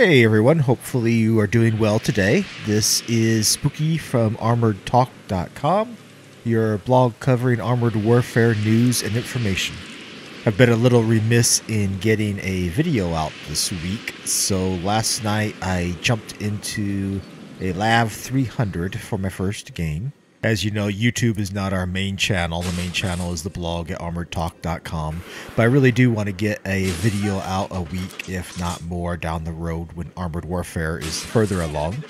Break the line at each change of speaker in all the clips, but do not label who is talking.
Hey everyone, hopefully you are doing well today. This is Spooky from ArmoredTalk.com, your blog covering armored warfare news and information. I've been a little remiss in getting a video out this week, so last night I jumped into a LAV-300 for my first game. As you know, YouTube is not our main channel. The main channel is the blog at ArmoredTalk.com. But I really do want to get a video out a week, if not more, down the road when Armored Warfare is further along.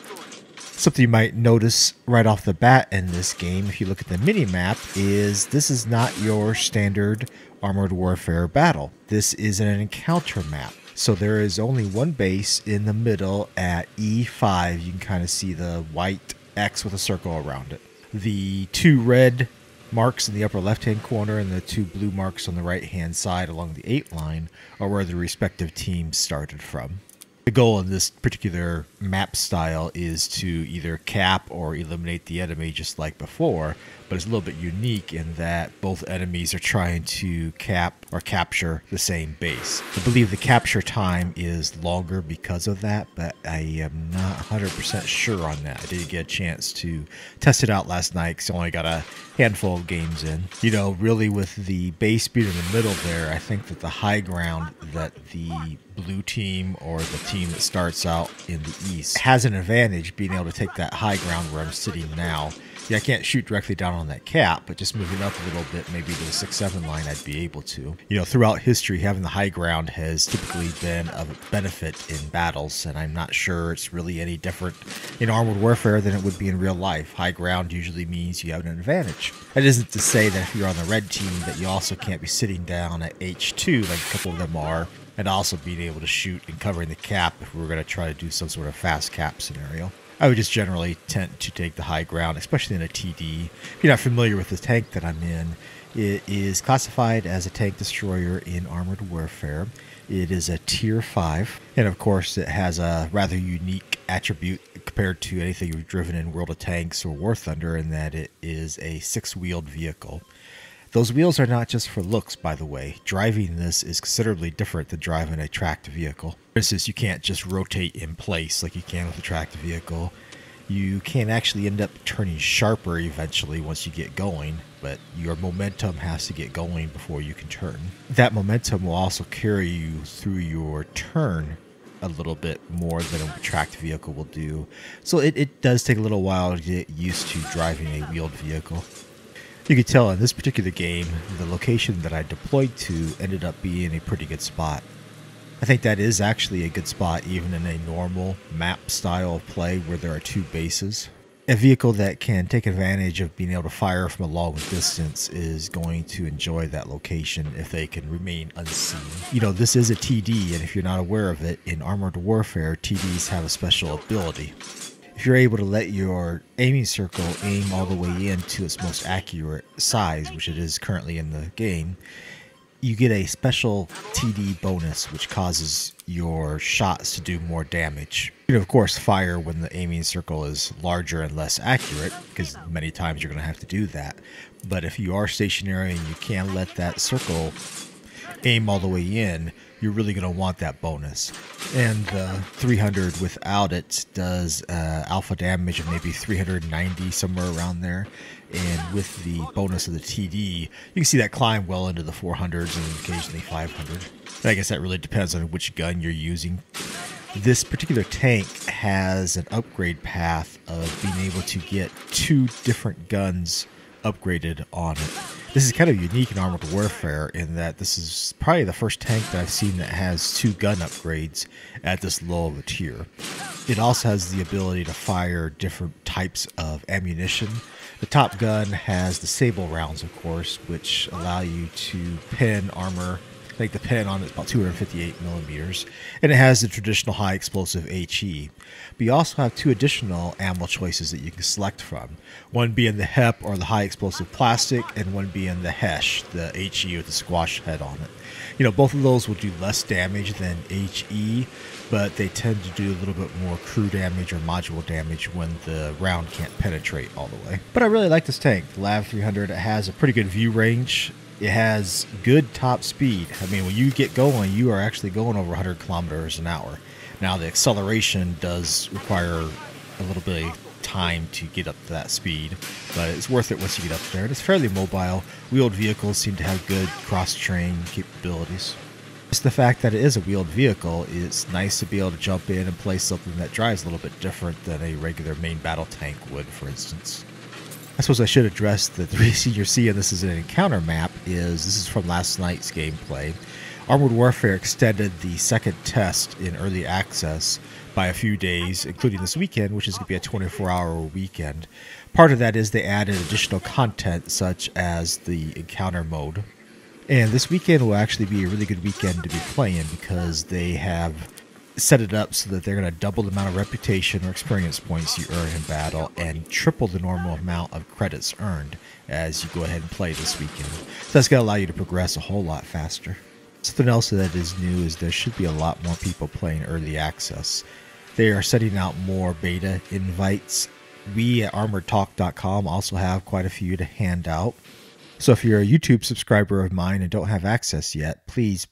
Something you might notice right off the bat in this game, if you look at the mini-map, is this is not your standard Armored Warfare battle. This is an encounter map. So there is only one base in the middle at E5. You can kind of see the white X with a circle around it. The two red marks in the upper left-hand corner and the two blue marks on the right-hand side along the 8 line are where the respective teams started from. The goal in this particular map style is to either cap or eliminate the enemy just like before, but it's a little bit unique in that both enemies are trying to cap or capture the same base. I believe the capture time is longer because of that, but I am not 100% sure on that. I didn't get a chance to test it out last night because I only got a handful of games in. You know, really with the base being in the middle there, I think that the high ground that the blue team or the team that starts out in the east has an advantage being able to take that high ground where I'm sitting now. Yeah, I can't shoot directly down on that cap, but just moving up a little bit, maybe to the 6-7 line, I'd be able to. You know, throughout history, having the high ground has typically been of benefit in battles, and I'm not sure it's really any different in Armored Warfare than it would be in real life. High ground usually means you have an advantage. That isn't to say that if you're on the red team that you also can't be sitting down at H2 like a couple of them are, and also being able to shoot and covering the cap if we were going to try to do some sort of fast cap scenario. I would just generally tend to take the high ground, especially in a TD. If you're not familiar with the tank that I'm in, it is classified as a tank destroyer in Armored Warfare. It is a Tier 5, and of course it has a rather unique attribute compared to anything you've driven in World of Tanks or War Thunder, in that it is a 6-wheeled vehicle. Those wheels are not just for looks, by the way. Driving this is considerably different than driving a tracked vehicle. For instance, you can't just rotate in place like you can with a tracked vehicle. You can actually end up turning sharper eventually once you get going, but your momentum has to get going before you can turn. That momentum will also carry you through your turn a little bit more than a tracked vehicle will do. So it does take a little while to get used to driving a wheeled vehicle. You could tell in this particular game, the location that I deployed to ended up being a pretty good spot. I think that is actually a good spot even in a normal map style of play where there are two bases. A vehicle that can take advantage of being able to fire from a long distance is going to enjoy that location if they can remain unseen. You know, this is a TD, and if you're not aware of it, in Armored Warfare, TDs have a special ability. If you're able to let your aiming circle aim all the way into its most accurate size, which it is currently in the game, you get a special TD bonus which causes your shots to do more damage. You can of course fire when the aiming circle is larger and less accurate, because many times you're going to have to do that. But if you are stationary and you can let that circle aim all the way in, you're really going to want that bonus. And the 300 without it does alpha damage of maybe 390, somewhere around there. And with the bonus of the TD, you can see that climb well into the 400s and occasionally 500. And I guess that really depends on which gun you're using. This particular tank has an upgrade path of being able to get 2 different guns upgraded on it. This is kind of unique in Armored Warfare in that this is probably the first tank that I've seen that has 2 gun upgrades at this low of a tier. It also has the ability to fire different types of ammunition. The top gun has the sable rounds, of course, which allow you to pin armor. I think the pin on it is about 258 millimeters, and it has the traditional high explosive HE. But you also have 2 additional ammo choices that you can select from. One being the HEP or the high explosive plastic, and one being the HESH, the HE with the squash head on it. You know, both of those will do less damage than HE, but they tend to do a little bit more crew damage or module damage when the round can't penetrate all the way. But I really like this tank. The LAV-300 has a pretty good view range. It has good top speed. I mean, when you get going, you are actually going over 100 kilometers an hour. Now the acceleration does require a little bit of time to get up to that speed, but it's worth it once you get up there. And it's fairly mobile. Wheeled vehicles seem to have good cross-train capabilities. Just the fact that it is a wheeled vehicle, it's nice to be able to jump in and play something that drives a little bit different than a regular main battle tank would, for instance. I suppose I should address that the reason you're seeing this as an encounter map is this is from last night's gameplay. Armored Warfare extended the second test in early access by a few days, including this weekend, which is going to be a 24-hour weekend. Part of that is they added additional content such as the encounter mode. And this weekend will actually be a really good weekend to be playing because they have set it up so that they're going to double the amount of reputation or experience points you earn in battle and triple the normal amount of credits earned as you go ahead and play this weekend. So that's going to allow you to progress a whole lot faster. Something else that is new is there should be a lot more people playing early access. They are setting out more beta invites. We at ArmoredTalk.com also have quite a few to hand out. So if you're a YouTube subscriber of mine and don't have access yet, please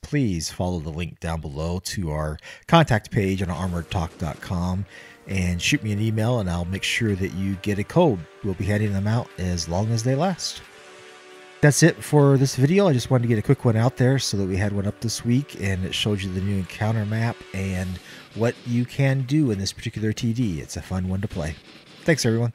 follow the link down below to our contact page on ArmoredTalk.com and shoot me an email and I'll make sure that you get a code. We'll be handing them out as long as they last. That's it for this video. I just wanted to get a quick one out there so that we had one up this week and it showed you the new encounter map and what you can do in this particular TD. It's a fun one to play. Thanks, everyone.